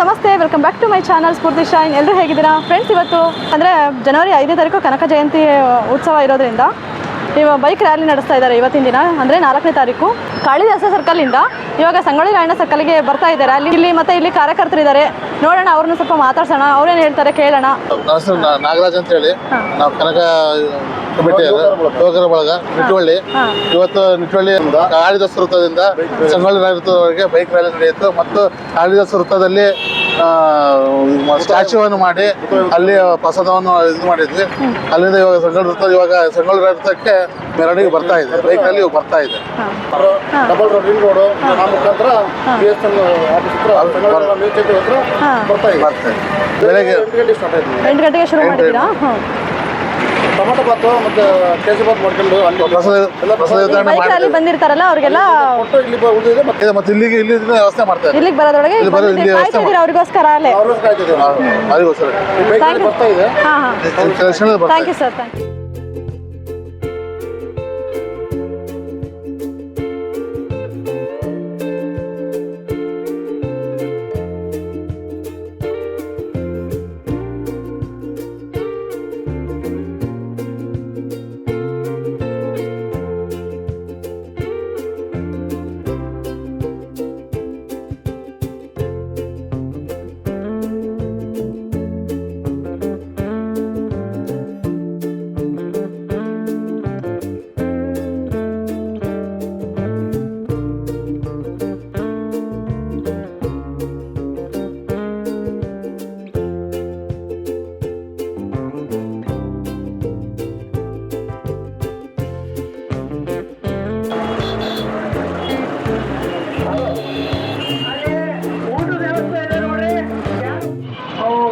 ನಮಸ್ತೆ, welcome back to my channel Spoorthi shine. ಎಲ್ಲರೂ ಹೇಗಿದ್ದೀರಾ ಫ್ರೆಂಡ್ಸ್? ಇವತ್ತು ಅಂದರೆ ಜನವರಿ 5ನೇ ತಾರೀಕು ಕನಕ ಜಯಂತಿ ಉತ್ಸವ ಇರೋದ್ರಿಂದ ಇವಾಗ ಬೈಕ್ ರ್ಯಾಲಿ ನಡೆಸ್ತಾ ಇದ್ದಾರೆ. ಇವತ್ತಿನ ದಿನ ಅಂದರೆ 4ನೇ ತಾರೀಕು ಕಾಳಿದಾಸ ಸರ್ಕಲಿಂದ ಇವಾಗ ಸಂಗೊಳ್ಳಿ ರಾಯಣ್ಣ ಸರ್ಕಲ್ಗೆ ಬರ್ತಾ ಇದ್ದಾರೆ. ಇಲ್ಲಿ ಮತ್ತೆ ಇಲ್ಲಿ ಕಾರ್ಯಕರ್ತರಿದ್ದಾರೆ, ನೋಡೋಣ ಅವ್ರನ್ನ ಸ್ವಲ್ಪ ಮಾತಾಡ್ಸೋಣ, ಅವ್ರೇನು ಹೇಳ್ತಾರೆ ಕೇಳೋಣ. ನಾಗರಾಜ್ ಅಂತ ಹೇಳಿ ನಾವು ಕನಕ ಕಮಿಟಿ ಯುವಕರ ಬಳಗ ನಿಟ್ಟುವಳ್ಳಿ. ಇವತ್ತು ನಿಟ್ಟುವಳ್ಳಿ ಕಾಳಿದಾಸ ವೃತ್ತದಿಂದ ಸಂಗೊಳ್ಳಿ ರಾಯಣ್ಣ ವೃತ್ತದವರೆಗೆ ಬೈಕ್ ರ್ಯಾಲಿ ನಡೆಯಿತು. ಮತ್ತು ಕಾಳಿದಾಸ ವೃತ್ತದಲ್ಲಿ ಸ್ಟ್ಯಾಚ್ಯೂವನ್ನು ಮಾಡಿ ಅಲ್ಲಿ ಪ್ರಸಾದವನ್ನು ಇದು ಮಾಡಿದ್ವಿ. ಅಲ್ಲಿಂದ ಇವಾಗ ಸಂಗೊಳ್ಳಿ ರಾಯಣ್ಣ ವೃತ್ತಕ್ಕೆ ಮೆರವಣಿಗೆ ಬರ್ತಾ ಇದೆ, ಬೈಕ್ ರಲ್ಲಿ ಬರ್ತಾ ಇದೆ. ಡಬಲ್ ರೋಡ್ ರಿಂಗ್ ರೋಡ್ ಮುಖಾಂತರ ಬೆಳಗ್ಗೆ 8 ಗಂಟೆಗೆ ಶುರು ಮಾಡಿದ್ದೀರಾ? ಟೊಮೆಟೊ ಬಾತು ಮತ್ತೆ ಕೇಸರಿ ಬಾತ್ ಮಾಡ್ಕೊಂಡು ಬೈಕ್ ರ್ಯಾಲಿ ಬಂದಿರ್ತಾರಲ್ಲ ಅವ್ರಿಗೆಲ್ಲ ಇಲ್ಲಿ ಉಳಿದಿದೆ. ಮತ್ತೆ ಇಲ್ಲಿಗೆ ಇಲ್ಲಿ ವ್ಯವಸ್ಥೆ ಮಾಡ್ತಾರೆ. ಇಲ್ಲಿಗೆ ಬರೋದ್ರೊಳಗೆ ಅವ್ರಿಗೋಸ್ಕರ ಅಲ್ಲೇ ಬರ್ತಾ ಇದೆ. Thank you sir, thank you.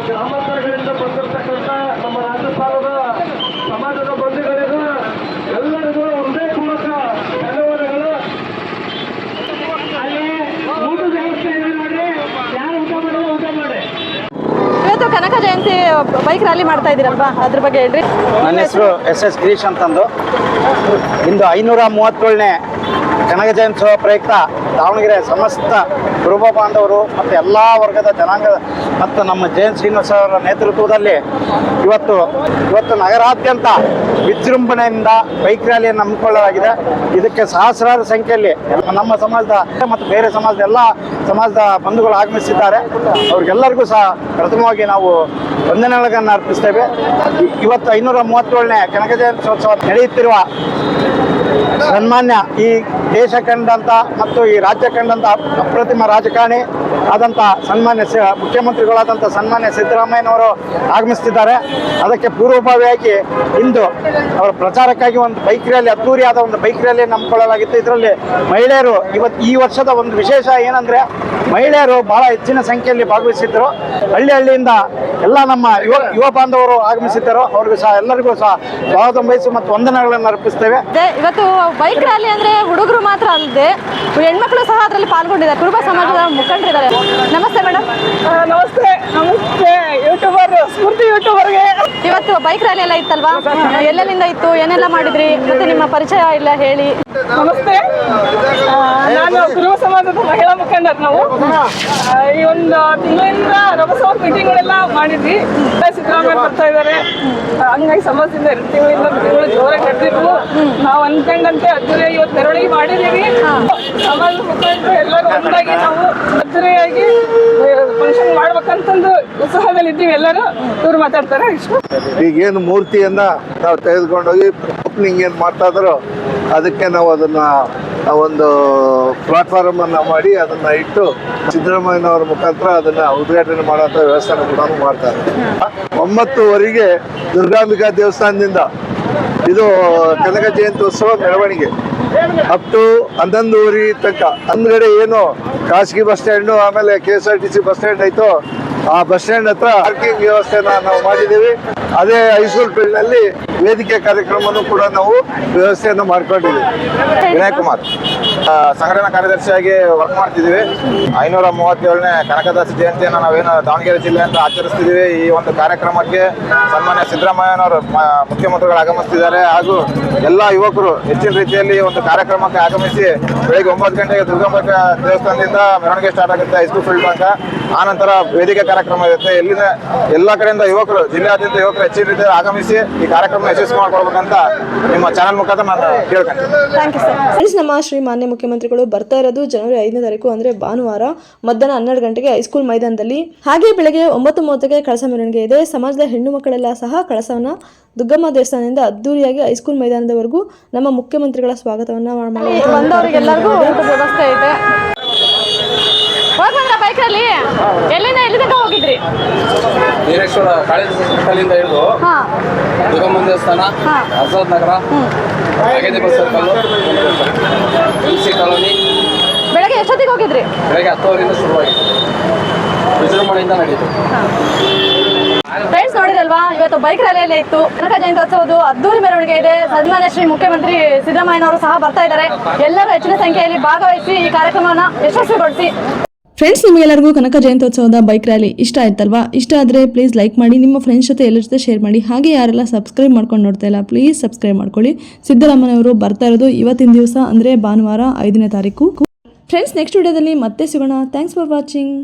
ಗ್ರಾಮಾಂತರಗಳಿಂದ ಬಂದಿರತಕ್ಕಂಥ ನಮ್ಮ ರಾಜ್ಯಪಾಲದ ಸಮಾಜದ ಬಂಧುಗಳಿಗೂ ಎಲ್ಲರಿಗೂ ಒಂದೇ ಪೂರ್ವಕ ಧನ್ಯವಾದಗಳು. ಅಲ್ಲಿ ಊಟದ ವ್ಯವಸ್ಥೆ ಇದೆ ನೋಡ್ರಿ, ಯಾರು ಊಟ ಮಾಡಿ. ಇವತ್ತು ಕನಕ ಜಯಂತಿ ಬೈಕ್ ರ್ಯಾಲಿ ಮಾಡ್ತಾ ಇದ್ದೀರಲ್ವಾ, ಅದ್ರ ಬಗ್ಗೆ ಹೇಳ್ರಿ. ನನ್ನ ಹೆಸರು SS ಗಿರೀಶ್ ಅಂತಂದು. ಇಂದು 537ನೇ ಕನಕ ಜಯಂತ್ಯೋತ್ಸವ ಪ್ರಯುಕ್ತ ದಾವಣಗೆರೆ ಸಮಸ್ತ ಕುರುಬ ಬಾಂಧವರು ಮತ್ತು ಎಲ್ಲ ವರ್ಗದ ಜನಾಂಗದ ಮತ್ತು ನಮ್ಮ ಜಯಂತ್ ಶ್ರೀನಿವಾಸ ಅವರ ನೇತೃತ್ವದಲ್ಲಿ ಇವತ್ತು ನಗರಾದ್ಯಂತ ವಿಜೃಂಭಣೆಯಿಂದ ಬೈಕ್ ರ್ಯಾಲಿಯನ್ನು ಹಮ್ಮಿಕೊಳ್ಳಲಾಗಿದೆ. ಇದಕ್ಕೆ ಸಹಸ್ರಾರು ಸಂಖ್ಯೆಯಲ್ಲಿ ನಮ್ಮ ಸಮಾಜದ ಮತ್ತು ಬೇರೆ ಸಮಾಜದ ಎಲ್ಲ ಸಮಾಜದ ಬಂಧುಗಳು ಆಗಮಿಸಿದ್ದಾರೆ. ಅವ್ರಿಗೆಲ್ಲರಿಗೂ ಸಹ ಪ್ರಥಮವಾಗಿ ನಾವು ವಂದನೆಗಳನ್ನು ಅರ್ಪಿಸ್ತೇವೆ. ಇವತ್ತು 537ನೇ ಕನಕ ಜಯಂತ್ಯೋತ್ಸವ ನಡೆಯುತ್ತಿರುವ ಸನ್ಮಾನ್ಯ ಈ ದೇಶ ಕಂಡಂಥ ಮತ್ತು ಈ ರಾಜ್ಯ ಕಂಡಂಥ ಅಪ್ರತಿಮ ರಾಜಕಾರಣಿ ಆದಂಥ ಸನ್ಮಾನ್ಯ ಮುಖ್ಯಮಂತ್ರಿಗಳಾದಂಥ ಸನ್ಮಾನ್ಯ ಸಿದ್ದರಾಮಯ್ಯನವರು ಆಗಮಿಸ್ತಿದ್ದಾರೆ. ಅದಕ್ಕೆ ಪೂರ್ವಭಾವಿಯಾಗಿ ಇಂದು ಅವರ ಪ್ರಚಾರಕ್ಕಾಗಿ ಒಂದು ಬೈಕ್ ರ್ಯಾಲಿ, ಅದ್ದೂರಿಯಾದ ಒಂದು ಬೈಕ್ ರ್ಯಾಲಿಯನ್ನು ಹಮ್ಮಿಕೊಳ್ಳಲಾಗಿತ್ತು. ಇದರಲ್ಲಿ ಮಹಿಳೆಯರು ಈ ವರ್ಷದ ಒಂದು ವಿಶೇಷ ಏನಂದರೆ ಮಹಿಳೆಯರು ಬಹಳ ಹೆಚ್ಚಿನ ಸಂಖ್ಯೆಯಲ್ಲಿ ಭಾಗವಹಿಸಿದ್ದರು. ಹಳ್ಳಿಯಿಂದ ಎಲ್ಲ ನಮ್ಮ ಯುವ ಬಾಂಧವರು ಆಗಮಿಸಿದ್ದರು. ಅವ್ರಿಗೂ ಸಹ ಎಲ್ಲರಿಗೂ ಸಹ ಸ್ವಾಗತ ಬಯಸಿ ಮತ್ತು ವಂದನೆಗಳನ್ನು ಅರ್ಪಿಸ್ತೇವೆ. ಇವತ್ತು ಬೈಕ್ ರ್ಯಾಲಿ ಅಂದ್ರೆ ಹುಡುಗರು ಮಾತ್ರ ಅಲ್ಲದೆ ಹೆಣ್ಮಕ್ಳು ಸಹ ಅದರಲ್ಲಿ ಪಾಲ್ಗೊಂಡಿದ್ದಾರೆ. ಕುರುಬ ಸಮಾಜದ ಮುಖಂಡರಿದ್ದಾರೆ. ನಮಸ್ತೆ ಮೇಡಮ್. ನಮಸ್ತೆ ಯೂಟ್ಯೂಬರ್ ಸ್ಫೂರ್ತಿ ಯೂಟ್ಯೂಬರ್ಗೆ. ಇವತ್ತು ಬೈಕ್ ರ್ಯಾಲಿ ಎಲ್ಲ ಇತ್ತಲ್ವಾ, ಎಲ್ಲೆಲ್ಲಿಂದ ಇತ್ತು, ಏನೆಲ್ಲ ಮಾಡಿದ್ರಿ, ಮತ್ತೆ ನಿಮ್ಮ ಪರಿಚಯ ಇಲ್ಲ ಹೇಳಿ. ನಮಸ್ತೆ, ನಾನು ಕುರುಬ ಸಮಾಜದ ಮಹಿಳಾ ಮುಖಂಡರು. ನಾವು ಈ ಒಂದು ತಿಂಗಳಿಂದ ರಭಸವಾದ ಮೀಟಿಂಗ್ಗಳೆಲ್ಲ ಮಾಡಿದ್ವಿ. ಸಿದ್ದರಾಮಯ್ಯ ಬರ್ತಾ ಇದ್ದಾರೆ, ಹಂಗಾಗಿ ಸಮಾಜದಿಂದ 2 ತಿಂಗಳಿಂದ ಮೀಟಿಂಗ್ಗಳು ಜೋರಾಗಿ ನಡೆದಿದ್ವು. ನಾವು ಅನ್ಕೊಂಡಂತೆ ಅದ್ದೂರಿಯಾಗಿ ಇವತ್ತು ಮೆರವಣಿಗೆ ಮಾಡಿದ್ದೀವಿ. ಸಮಾಜದ ಮುಖಂಡರು ಎಲ್ಲರೂ ಒಂದಾಗಿ ನಾವು ಅದ್ದೂರಿಯಾಗಿ ಫಂಕ್ಷನ್ ಮಾಡ್ಬೇಕಂತಂದು ಉತ್ಸಾಹದಲ್ಲಿ ಇದ್ದೀವಿ ಎಲ್ಲರೂ. ಇವ್ರು ಮಾತಾಡ್ತಾರೆ. ಇಷ್ಟು ಈಗೇನು ಮೂರ್ತಿಯನ್ನ ನಾವು ತೆಗೆದುಕೊಂಡೋಗಿ ಓಪನಿಂಗ್ ಏನು ಮಾಡ್ತಾ ಇದ್ರು ಅದಕ್ಕೆ ನಾವು ಅದನ್ನ ಒಂದು ಪ್ಲಾಟ್ಫಾರ್ಮ್ ಅನ್ನ ಮಾಡಿ ಅದನ್ನ ಇಟ್ಟು ಸಿದ್ದರಾಮಯ್ಯನವರ ಮುಖಾಂತರ ಅದನ್ನ ಉದ್ಘಾಟನೆ ಮಾಡುವಂತ ವ್ಯವಸ್ಥೆ ಕೂಡ ಮಾಡ್ತಾರೆ. 9:00ವರೆಗೆ ದುರ್ಗಾಂಬಿಕಾ ದೇವಸ್ಥಾನದಿಂದ ಇದು ಕನಕ ಜಯಂತ್ಯೋತ್ಸವ ಮೆರವಣಿಗೆ ಅಪ್ ಟು 11:30 ತನಕ. ಅಂದ್ಗಡೆ ಏನು ಖಾಸಗಿ ಬಸ್ ಸ್ಟ್ಯಾಂಡು ಆಮೇಲೆ KSRTC ಬಸ್ ಸ್ಟ್ಯಾಂಡ್ ಆಯ್ತು, ಆ ಬಸ್ ಸ್ಟ್ಯಾಂಡ್ ಹತ್ರ ಪಾರ್ಕಿಂಗ್ ವ್ಯವಸ್ಥೆನ ನಾವು ಮಾಡಿದ್ದೀವಿ. ಅದೇ ಹೈಸ್ಕೂಲ್ ಫೀಲ್ಡ್ ನಲ್ಲಿ ವೇದಿಕೆ ಕಾರ್ಯಕ್ರಮನೂ ಕೂಡ ನಾವು ವ್ಯವಸ್ಥೆಯನ್ನು ಮಾಡ್ಕೊಂಡಿದ್ದೀವಿ. ವಿನಯ್ ಕುಮಾರ್ ಸಂಘಟನಾ ಕಾರ್ಯದರ್ಶಿಯಾಗಿ ವರ್ಕ್ ಮಾಡ್ತಿದ್ದೀವಿ. 537ನೇ ಕನಕದಾಸ ಜಯಂತಿಯನ್ನು ನಾವೇನು ದಾವಣಗೆರೆ ಜಿಲ್ಲೆಯಿಂದ ಆಚರಿಸ್ತಿದ್ದೀವಿ. ಈ ಒಂದು ಕಾರ್ಯಕ್ರಮಕ್ಕೆ ಸನ್ಮಾನ್ಯ ಸಿದ್ದರಾಮಯ್ಯನವರು ಮುಖ್ಯಮಂತ್ರಿಗಳು ಆಗಮಿಸ್ತಿದ್ದಾರೆ. ಹಾಗೂ ಎಲ್ಲ ಯುವಕರು ಹೆಚ್ಚಿನ ರೀತಿಯಲ್ಲಿ ಈ ಒಂದು ಕಾರ್ಯಕ್ರಮಕ್ಕೆ ಆಗಮಿಸಿ ಬೆಳಿಗ್ಗೆ 9 ಗಂಟೆಗೆ ದುರ್ಗಾಂಬ ದೇವಸ್ಥಾನದಿಂದ ಮೆರವಣಿಗೆ ಸ್ಟಾರ್ಟ್ ಆಗುತ್ತೆ ಹೈಸ್ಕೂಲ್ ಫೀಲ್ಡ್ ತನಕ. ಆನಂತರ ವೇದಿಕೆ ಕಾರ್ಯಕ್ರಮ ಇರುತ್ತೆ. ಇಲ್ಲಿನ ಎಲ್ಲ ಕಡೆಯಿಂದ ಯುವಕರು, ಜಿಲ್ಲೆಯಾದ್ಯಂತ ಯುವಕರು ಹೆಚ್ಚಿನ ರೀತಿಯಲ್ಲಿ ಆಗಮಿಸಿ ಈ ಕಾರ್ಯಕ್ರಮ ಯಶಸ್ವಿ ಮಾಡ್ಕೊಳ್ಬೇಕಂತ ನಿಮ್ಮ ಚಾನಲ್ ಮುಖಾಂತರ ನಾನು ಕೇಳ್ಕೊಂತೀನಿ. Thank you sir. ಫ್ರೆಂಡ್ಸ್, ನಮ್ಮ ಶ್ರೀ ಮಾನ್ಯ ಮುಖ್ಯಮಂತ್ರಿಗಳು ಬರ್ತಾ ಇರೋದು ಜನವರಿ 5ನೇ ತಾರೀಕು ಅಂದರೆ ಭಾನುವಾರ ಮಧ್ಯಾಹ್ನ 12 ಗಂಟೆಗೆ ಹೈಸ್ಕೂಲ್ ಮೈದಾನದಲ್ಲಿ. ಹಾಗೆ ಬೆಳಗ್ಗೆ 9:30ಗೆ ಕಳಸ ಮೆರವಣಿಗೆ ಇದೆ. ಸಮಾಜದ ಹೆಣ್ಣು ಮಕ್ಕಳೆಲ್ಲ ಸಹ ಕಳಸವನ್ನು ದುಗ್ಗಮ್ಮ ದೇವಸ್ಥಾನದಿಂದ ಅದ್ದೂರಿಯಾಗಿ ಹೈಸ್ಕೂಲ್ ಮೈದಾನದವರೆಗೂ ನಮ್ಮ ಮುಖ್ಯಮಂತ್ರಿಗಳ ಸ್ವಾಗತವನ್ನು ಮಾಡಿ ಬಂದವರಿಗೆಲ್ಲರಿಗೂ ಊಟದ ವ್ಯವಸ್ಥೆ ಇದೆ. ಹೋಗ್ಬಂದ್ರ ಬೈಕಲ್ಲಿ ಎಲ್ಲಿಂದ ಎಲ್ಲಿ ತನಕ ಹೋಗಿದ್ರಿ? ವೀರೇಶ್ವರ ಕಾಳಿದಾಸದಿಂದ ಹಿಡಿದು ಹಾಂ ದುರ್ಗಮ್ಮ ದೇವಸ್ಥಾನ, ಆಜಾದ್ ನಗರ, ಹಾಗೇದೆ ಬಸ್ ಸರ್ಕಲ್, ಎಲ್ಸಿ ಕಾಲೋನಿ. ಬೆಳಗ್ಗೆ ಎಷ್ಟೊತ್ತಿಗೆ ಹೋಗಿದ್ರಿ? ಬೆಳಗ್ಗೆ 10 ಶುರುವಾಗಿತ್ತು. ವಿಜೃಂಭಣೆಯಿಂದ ನಡೆಯಿತು. ಫ್ರೆಂಡ್ಸ್, ನೋಡಿರಲ್ವಾ, ಇವತ್ತು ಬೈಕ್ ರ್ಯಾಲಿಯಲ್ಲೇ ಇತ್ತು. ಕನಕ ಜಯಂತ್ಯೋತ್ಸವದ ಅದ್ದೂರಿ ಮೆರವಣಿಗೆ ಇದೆ. ಸನ್ಮಾನ್ಯ ಶ್ರೀ ಮುಖ್ಯಮಂತ್ರಿ ಸಿದ್ದರಾಮಯ್ಯನವರು ಸಹ ಬರ್ತಾ ಇದ್ದಾರೆ. ಎಲ್ಲರೂ ಹೆಚ್ಚಿನ ಸಂಖ್ಯೆಯಲ್ಲಿ ಭಾಗವಹಿಸಿ ಈ ಕಾರ್ಯಕ್ರಮವನ್ನು ಯಶಸ್ವಿಗೊಳಿಸಿ. ಫ್ರೆಂಡ್ಸ್, ನಿಮಗೆಲ್ಲರಿಗೂ ಕನಕ ಜಯಂತ್ಯೋತ್ಸವದ ಬೈಕ್ ರ್ಯಾಲಿ ಇಷ್ಟ ಆಯ್ತಲ್ವಾ? ಇಷ್ಟ ಆದರೆ ಪ್ಲೀಸ್ ಲೈಕ್ ಮಾಡಿ, ನಿಮ್ಮ ಫ್ರೆಂಡ್ಸ್ ಜೊತೆ ಎಲ್ಲರ ಜೊತೆ ಶೇರ್ ಮಾಡಿ. ಹಾಗೆ ಯಾರೆಲ್ಲ ಸಬ್ಸ್ಕ್ರೈಬ್ ಮಾಡ್ಕೊಂಡು ನೋಡ್ತಾ ಇಲ್ಲ, ಪ್ಲೀಸ್ ಸಬ್ಸ್ಕ್ರೈಬ್ ಮಾಡ್ಕೊಳ್ಳಿ. ಸಿದ್ದರಾಮಯ್ಯನವರು ಬರ್ತಾ ಇರೋದು ಇವತ್ತಿನ ದಿವಸ ಅಂದರೆ ಭಾನುವಾರ 5ನೇ ತಾರೀಕು. ಫ್ರೆಂಡ್ಸ್, ನೆಕ್ಸ್ಟ್ ವಿಡಿಯೋದಲ್ಲಿ ಮತ್ತೆ ಸಿಗೋಣ. Thanks for watching.